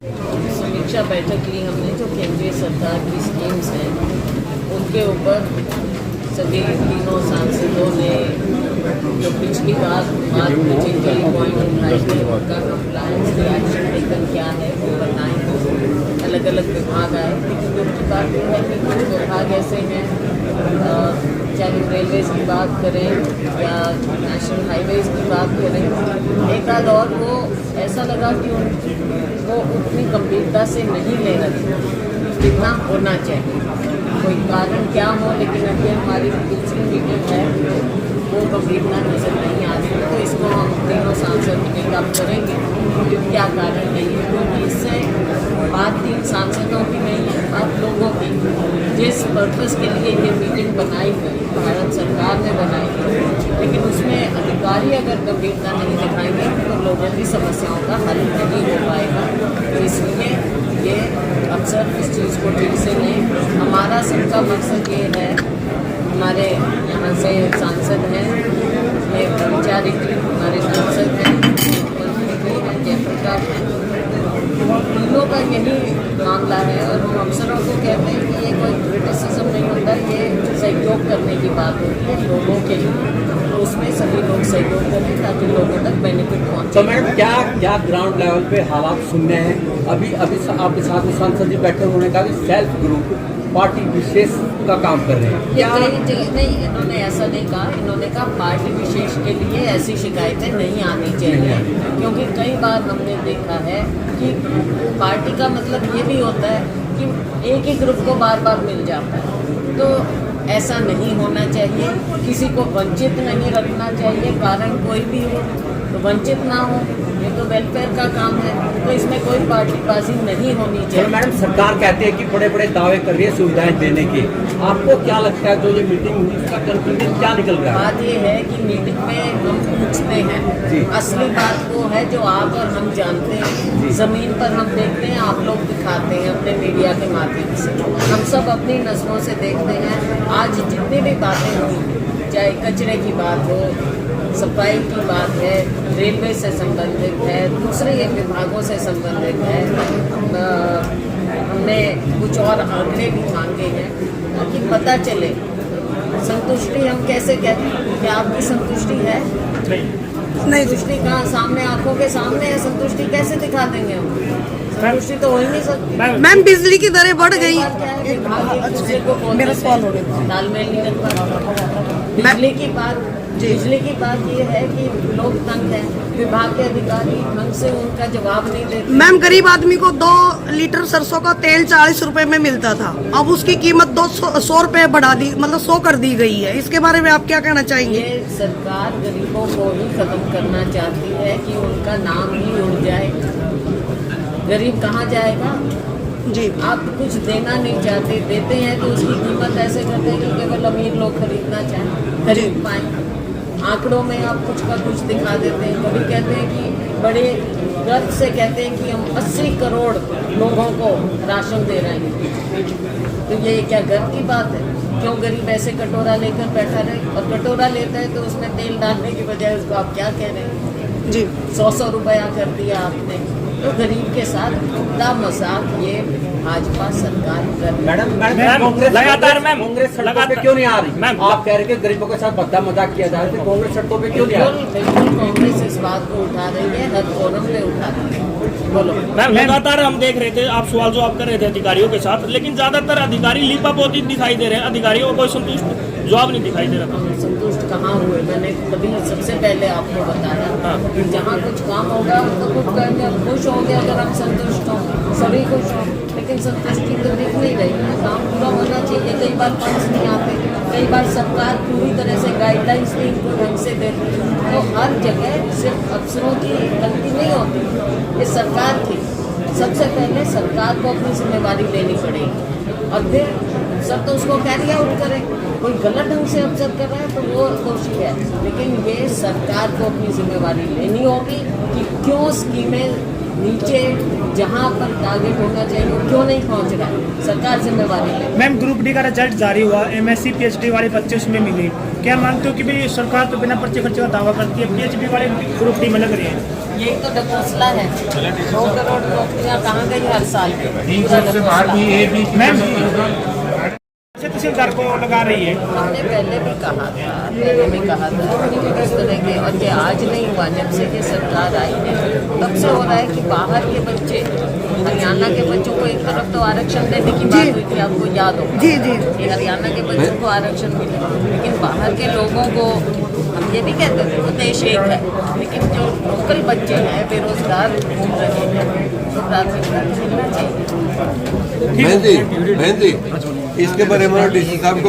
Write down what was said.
समीक्षा बैठक ली हमने जो केंद्रीय सरकार की स्कीम्स हैं उनके ऊपर सभी तीनों सांसदों ने जो पिछली बात में जिन पॉइंट उठाए थे उनका कंप्लायंस रिएक्शन टेकन क्या है वो बताएं। अलग अलग विभाग आए, लेकिन दूसरी बात यह है कि कुछ विभाग ऐसे हैं, चाहे रेलवेज़ की बात करें या नेशनल हाईवेज़ की बात करें, एक आध और वो ऐसा लगा कि वो उतनी गंभीरता से नहीं ले रहे जितना होना चाहिए। कोई कारण क्या हो, लेकिन अभी हमारी दूसरी मीटिंग है वो गंभीरता नजर नहीं आ रही, तो इसको हम तीनों सांसद टेकअप करेंगे कि क्या कारण नहीं है, क्योंकि इससे बात तीन सांसदों की नहीं है, बात लोगों की। जिस पर्पज़ के लिए ये मीटिंग बनाई गई, भारत सरकार ने बनाई गई, लेकिन उसमें अधिकारी अगर गंभीरता नहीं दिखाएंगे तो लोगों की समस्याओं का हल नहीं हो पाएगा। तो इसलिए ये अक्सर इस चीज़ को ठीक से नहीं, हमारा सबका मकसद ये है, हमारे यहाँ से सांसद हैं, ये कर्मचारी हमारे सांसद हैं, मंत्री हैं, जयप्रकाश हैं, तीनों का यही मामला है। और हम अफसरों को कहते हैं कि ये कोई क्रिटिसिज्म नहीं होता, ये सहयोग करने की बात होती है लोगों के लिए, तो उसमें सभी लोग सहयोग करें ताकि लोगों तक बेनिफिट पहुँचे। तो मैडम क्या ग्राउंड लेवल पे हालात सुनने हैं? अभी आपके साथ में सांसद जी बैठे, उन्होंने कहा कि सेल्फ ग्रुप पार्टी विशेष का काम कर रहे हैं। क्या नहीं, इन्होंने ऐसा नहीं कहा, इन्होंने कहा पार्टी विशेष के लिए ऐसी शिकायतें नहीं आनी चाहिए, क्योंकि कई बार हमने देखा है कि पार्टी का मतलब ये भी होता है कि एक ही ग्रुप को बार बार मिल जाता है, तो ऐसा नहीं होना चाहिए। किसी को वंचित नहीं रखना चाहिए, कारण कोई भी हो तो वंचित ना हो, ये तो वेलफेयर का काम है, तो इसमें कोई पार्टीबाजी नहीं होनी चाहिए। तो मैडम सरकार कहते हैं कि बड़े बड़े दावे कर रही है सुविधाएं देने के, आपको क्या लगता है जो ये मीटिंग हुई उसका कंक्लूजन क्या निकल रहा है? बात ये है कि मीटिंग में हम पूछते हैं, असली बात वो है जो आप और हम जानते हैं, ज़मीन पर हम देखते हैं, आप लोग दिखाते हैं अपने मीडिया के माध्यम से, हम सब अपनी नज़रों से देखते हैं। आज जितनी भी बातें हुई, चाहे कचरे की बात हो, सफाई की बात है, रेलवे से संबंधित है, दूसरे विभागों से संबंधित है, हमने कुछ और आंकड़े भी मांगे हैं ताकि पता चले। संतुष्टि हम कैसे कहते हैं, क्या आपकी संतुष्टि है? नहीं, संतुष्टि कहाँ? सामने आंखों के सामने है, संतुष्टि कैसे दिखा देंगे हम? संतुष्टि तो हो ही नहीं सकती। मैम बिजली की दरें बढ़ गई, मेरा सवाल हो गया, तालमेल नहीं कर पा। बिजली की बात ये है कि लोग तंग हैं, विभाग के अधिकारी ढंग से उनका जवाब नहीं देते। मैम गरीब आदमी को 2 लीटर सरसों का तेल 40 रुपए में मिलता था, अब उसकी कीमत 200 रुपए बढ़ा दी, मतलब 100 कर दी गई है। इसके बारे में आप क्या कहना चाहेंगे? ये सरकार गरीबों को ही खत्म करना चाहती है कि उनका नाम ही उड़ जाए। गरीब कहाँ जाएगा जी? आप कुछ देना नहीं चाहते, देते हैं तो उसकी कीमत ऐसे करते हैं कि केवल अमीर लोग खरीदना चाहें, खरीद पाएं। आंकड़ों में आप कुछ का कुछ दिखा देते हैं, कभी कहते हैं कि बड़े गर्व से कहते हैं कि हम 80 करोड़ लोगों को राशन दे रहे हैं, तो ये क्या गर्व की बात है? क्यों गरीब ऐसे कटोरा लेकर बैठा रहे? और कटोरा लेता है तो उसमें तेल डालने की बजाय उसको आप क्या कह रहे हैं जी? 100 रुपया कर दिया आपने, तो गरीब के साथ खुला मजाक ये भाजपा सरकार कर। मैडम लगातार कांग्रेस सड़कों पे क्यों नहीं आ रही? मैम आप कह रहे हैं कि गरीबों के साथ भद्दा मजाक किया जा रहा है, कांग्रेस सड़कों पे क्यों नहीं आ रही? बिल्कुल कांग्रेस इस बात को उठा रही है, हर फोरम पे उठा रही है। बोलो मैम, लगातार हम देख रहे थे, आप सवाल जवाब कर रहे थे अधिकारियों के साथ, लेकिन ज्यादातर अधिकारी लीपापोती दिखाई दे रहे हैं, अधिकारियों को कोई संतुष्ट जवाब नहीं दिखाई दे रहा। संतुष्ट कहाँ हुए? मैंने तभी सबसे पहले आपको बताया कि जहाँ कुछ काम होगा तो कुछ करेंगे, हम खुश होंगे अगर हम संतुष्ट हों, सभी खुश हों, लेकिन संतुष्टि तो दिख नहीं रही है। काम पूरा होना चाहिए, कई बार फंड्स नहीं आते, कई बार सरकार पूरी तरह से गाइडलाइंस भी इनको ढंग से देती है, तो हर जगह सिर्फ अफसरों की गलती नहीं होती, ये सरकार की। सबसे पहले सरकार को अपनी जिम्मेवारी लेनी पड़ेगी और फिर सब तो उसको कैरी आउट करें। कोई गलत ढंग से अफसर कर रहा है तो वो दोषी है, लेकिन ये सरकार को अपनी जिम्मेवारी लेनी होगी कि क्यों स्कीमें नीचे जहाँ पर टारगेट होना चाहिए वो क्यों नहीं पहुँच रहा है, सरकार जिम्मेवारी ले। मैम ग्रुप डी का रिजल्ट जारी हुआ, MSc PhD वाले बच्चे उसमें मिले, क्या मानते हो कि भाई सरकार तो बिना पर्चे खर्चे का दावा करती है, PhD वाले ग्रुप डी में लग रहे हैं? यही तो ढकोसला है। 2 करोड़ नौकरियाँ कहाँ गई हर साल? मैम तहसीलदार को लगा रही है। हमने पहले भी कहा था कि इस तरह के, और ये आज नहीं हुआ, जब से ये सरकार आई है तब से हो रहा है कि बाहर के बच्चे, हरियाणा के बच्चों को एक तरफ तो आरक्षण देने की बात हुई थी, आपको याद हो? जी जी कि हरियाणा के बच्चों को आरक्षण मिले, लेकिन बाहर के लोगों को, हम ये नहीं कहते थे वो देश एक है, लेकिन जो लोकल बच्चे हैं बेरोजगार घूम रहे हैं, तो प्राथमिकता मिलना चाहिए। बहन जी, इसके बारे में डीसी साहब को